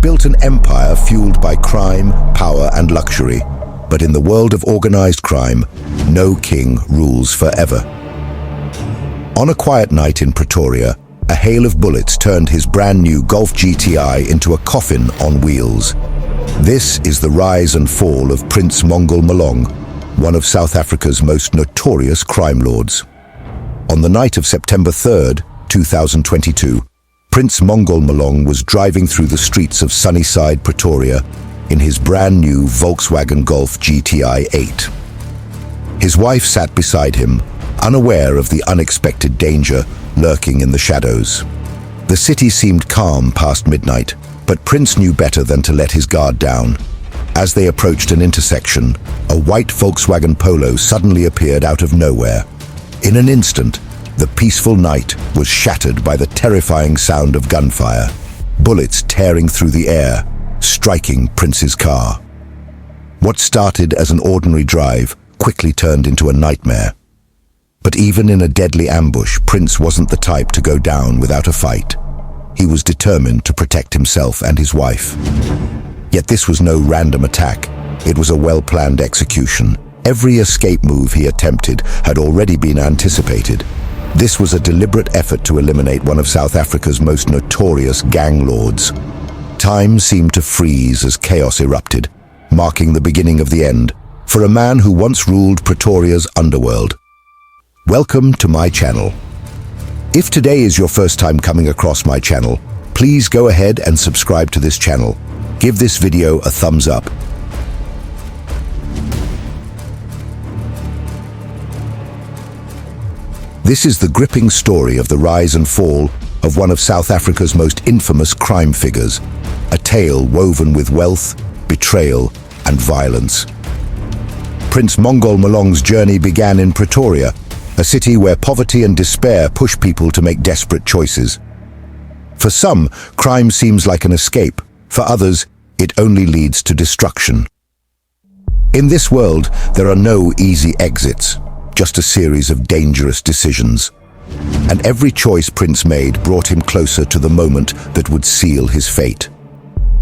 built an empire fueled by crime, power, and luxury. But in the world of organized crime, no king rules forever. On a quiet night in Pretoria, a hail of bullets turned his brand new Golf GTI into a coffin on wheels. This is the rise and fall of Prince Mongol Malong, one of South Africa's most notorious crime lords. On the night of September 3rd, 2022, Prince Mongol Malong was driving through the streets of Sunnyside, Pretoria, in his brand new Volkswagen Golf GTI 8. His wife sat beside him, unaware of the unexpected danger lurking in the shadows. The city seemed calm past midnight, but Prince knew better than to let his guard down. As they approached an intersection, a white Volkswagen Polo suddenly appeared out of nowhere. In an instant, the peaceful night was shattered by the terrifying sound of gunfire, bullets tearing through the air, striking Prince's car. What started as an ordinary drive quickly turned into a nightmare. But even in a deadly ambush, Prince wasn't the type to go down without a fight. He was determined to protect himself and his wife. Yet this was no random attack. It was a well-planned execution. Every escape move he attempted had already been anticipated. This was a deliberate effort to eliminate one of South Africa's most notorious gang lords. Time seemed to freeze as chaos erupted, marking the beginning of the end for a man who once ruled Pretoria's underworld. Welcome to my channel. If today is your first time coming across my channel, please go ahead and subscribe to this channel. Give this video a thumbs up. This is the gripping story of the rise and fall of one of South Africa's most infamous crime figures, a tale woven with wealth, betrayal, and violence. Prince Mongol Malong's journey began in Pretoria, a city where poverty and despair push people to make desperate choices. For some, crime seems like an escape. For others, it only leads to destruction. In this world, there are no easy exits, just a series of dangerous decisions. And every choice Prince made brought him closer to the moment that would seal his fate.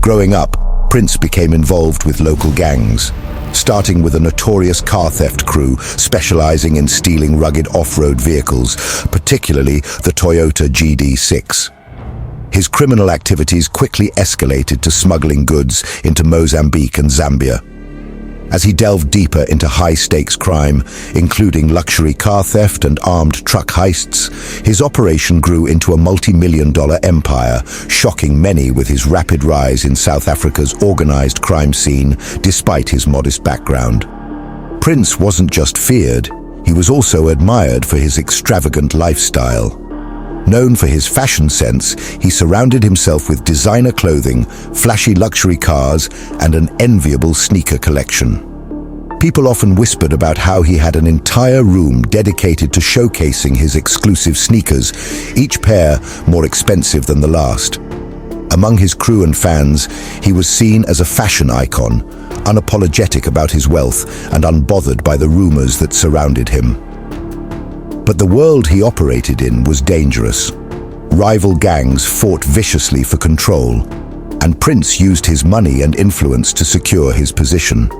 Growing up, Prince became involved with local gangs, starting with a notorious car theft crew specializing in stealing rugged off-road vehicles, particularly the Toyota GD6. His criminal activities quickly escalated to smuggling goods into Mozambique and Zambia. As he delved deeper into high-stakes crime, including luxury car theft and armed truck heists, his operation grew into a multi-million-dollar empire, shocking many with his rapid rise in South Africa's organized crime scene, despite his modest background. Prince wasn't just feared, he was also admired for his extravagant lifestyle. Known for his fashion sense, he surrounded himself with designer clothing, flashy luxury cars, and an enviable sneaker collection. People often whispered about how he had an entire room dedicated to showcasing his exclusive sneakers, each pair more expensive than the last. Among his crew and fans, he was seen as a fashion icon, unapologetic about his wealth and unbothered by the rumors that surrounded him. But the world he operated in was dangerous. Rival gangs fought viciously for control, and Prince used his money and influence to secure his position.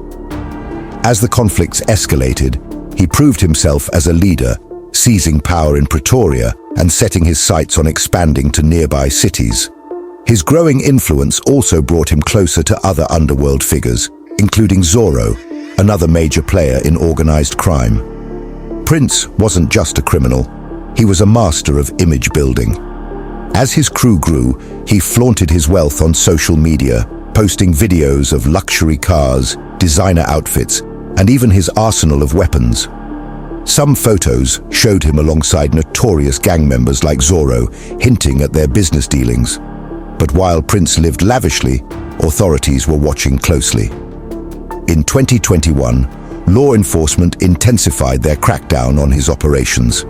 As the conflicts escalated, he proved himself as a leader, seizing power in Pretoria and setting his sights on expanding to nearby cities. His growing influence also brought him closer to other underworld figures, including Zoro, another major player in organized crime. Prince wasn't just a criminal, he was a master of image building. As his crew grew, he flaunted his wealth on social media, posting videos of luxury cars, designer outfits, and even his arsenal of weapons. Some photos showed him alongside notorious gang members like Zoro, hinting at their business dealings. But while Prince lived lavishly, authorities were watching closely. In 2021, law enforcement intensified their crackdown on his operations.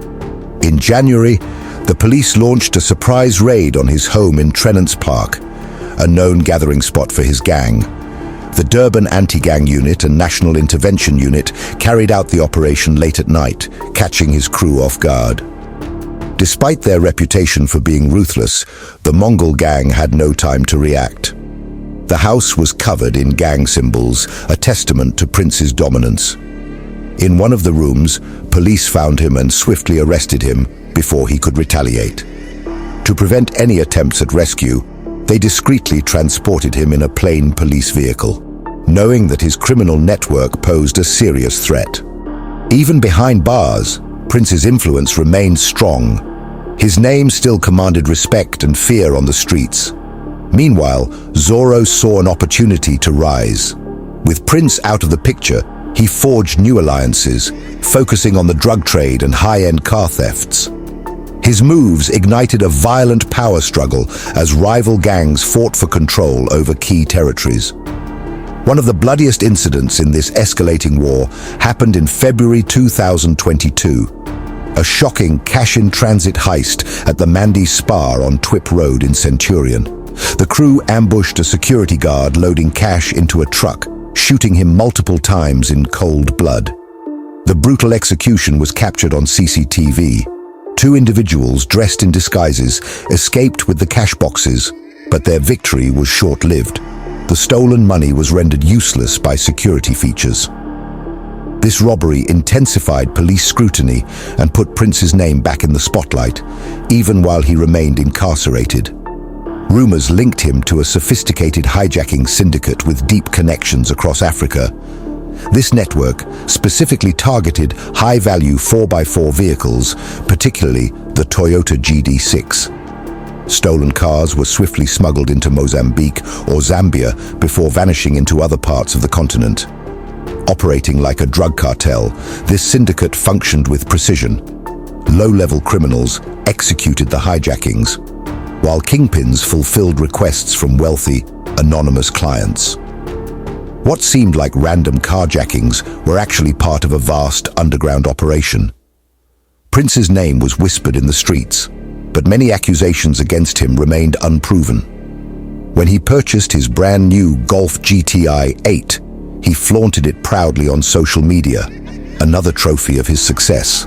In January, the police launched a surprise raid on his home in Trenance Park, a known gathering spot for his gang. The Durban Anti-Gang Unit and National Intervention Unit carried out the operation late at night, catching his crew off guard. Despite their reputation for being ruthless, the Mongol gang had no time to react. The house was covered in gang symbols, a testament to Prince's dominance. In one of the rooms, police found him and swiftly arrested him before he could retaliate. To prevent any attempts at rescue, they discreetly transported him in a plain police vehicle, knowing that his criminal network posed a serious threat. Even behind bars, Prince's influence remained strong. His name still commanded respect and fear on the streets. Meanwhile, Zoro saw an opportunity to rise. With Prince out of the picture, he forged new alliances, focusing on the drug trade and high-end car thefts. His moves ignited a violent power struggle as rival gangs fought for control over key territories. One of the bloodiest incidents in this escalating war happened in February 2022. A shocking cash-in-transit heist at the Mandy Spa on Twip Road in Centurion. The crew ambushed a security guard loading cash into a truck, shooting him multiple times in cold blood. The brutal execution was captured on CCTV. Two individuals dressed in disguises escaped with the cash boxes, but their victory was short-lived. The stolen money was rendered useless by security features. This robbery intensified police scrutiny and put Prince's name back in the spotlight, even while he remained incarcerated. Rumors linked him to a sophisticated hijacking syndicate with deep connections across Africa. This network specifically targeted high-value 4x4 vehicles, particularly the Toyota GD6. Stolen cars were swiftly smuggled into Mozambique or Zambia before vanishing into other parts of the continent. Operating like a drug cartel, this syndicate functioned with precision. Low-level criminals executed the hijackings, while kingpins fulfilled requests from wealthy, anonymous clients. What seemed like random carjackings were actually part of a vast underground operation. Prince's name was whispered in the streets, but many accusations against him remained unproven. When he purchased his brand new Golf GTI 8, he flaunted it proudly on social media, another trophy of his success.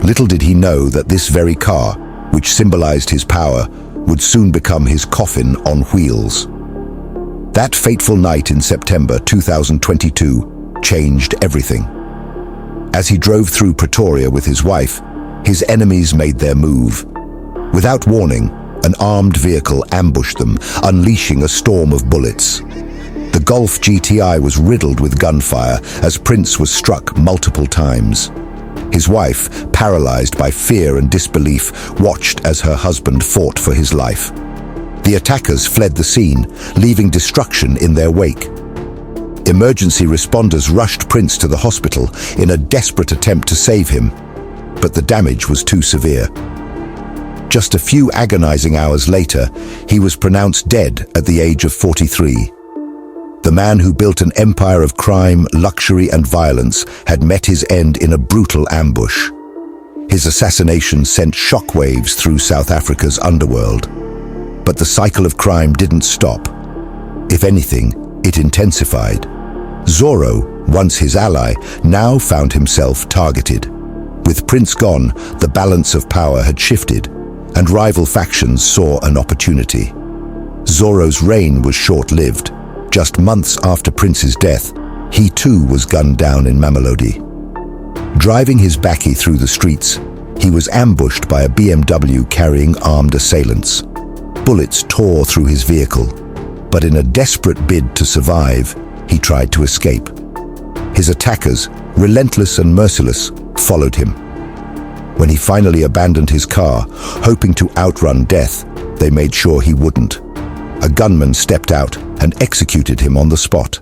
Little did he know that this very car, which symbolized his power, would soon become his coffin on wheels. That fateful night in September 2022 changed everything. As he drove through Pretoria with his wife, his enemies made their move. Without warning, an armed vehicle ambushed them, unleashing a storm of bullets. The Golf GTI was riddled with gunfire as Prince was struck multiple times. His wife, paralyzed by fear and disbelief, watched as her husband fought for his life. The attackers fled the scene, leaving destruction in their wake. Emergency responders rushed Prince to the hospital in a desperate attempt to save him, but the damage was too severe. Just a few agonizing hours later, he was pronounced dead at the age of 43. The man who built an empire of crime, luxury, and violence had met his end in a brutal ambush. His assassination sent shockwaves through South Africa's underworld. But the cycle of crime didn't stop. If anything, it intensified. Zoro, once his ally, now found himself targeted. With Prince gone, the balance of power had shifted, and rival factions saw an opportunity. Zoro's reign was short-lived. Just months after Prince's death, he too was gunned down in Mamelodi. Driving his bakkie through the streets, he was ambushed by a BMW carrying armed assailants. Bullets tore through his vehicle, but in a desperate bid to survive, he tried to escape. His attackers, relentless and merciless, followed him. When he finally abandoned his car, hoping to outrun death, they made sure he wouldn't. A gunman stepped out and executed him on the spot.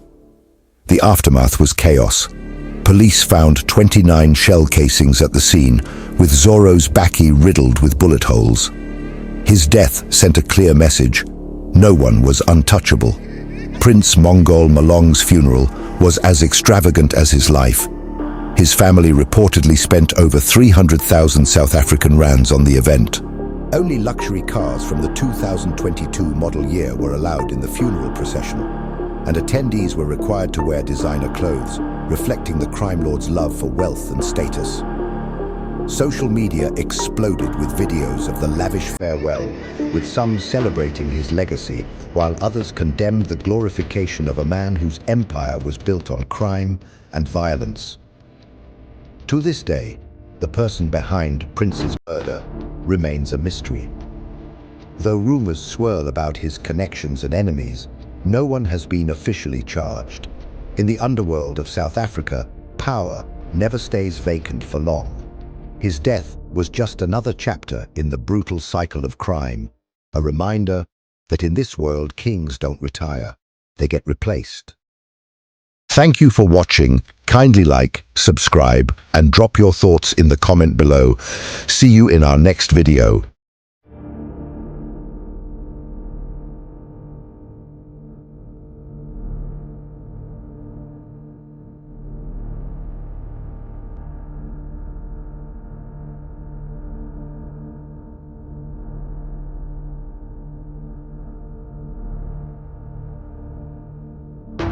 The aftermath was chaos. Police found 29 shell casings at the scene, with Zoro's bakkie riddled with bullet holes. His death sent a clear message: no one was untouchable. Prince Mongol Malong's funeral was as extravagant as his life. His family reportedly spent over 300,000 South African rands on the event. Only luxury cars from the 2022 model year were allowed in the funeral procession, and attendees were required to wear designer clothes, reflecting the crime lord's love for wealth and status. Social media exploded with videos of the lavish farewell, with some celebrating his legacy, while others condemned the glorification of a man whose empire was built on crime and violence. To this day, the person behind Prince's murder remains a mystery. Though rumors swirl about his connections and enemies, no one has been officially charged. In the underworld of South Africa, power never stays vacant for long. His death was just another chapter in the brutal cycle of crime, a reminder that in this world kings don't retire, they get replaced. Thank you for watching. Kindly like, subscribe, and drop your thoughts in the comment below. See you in our next video.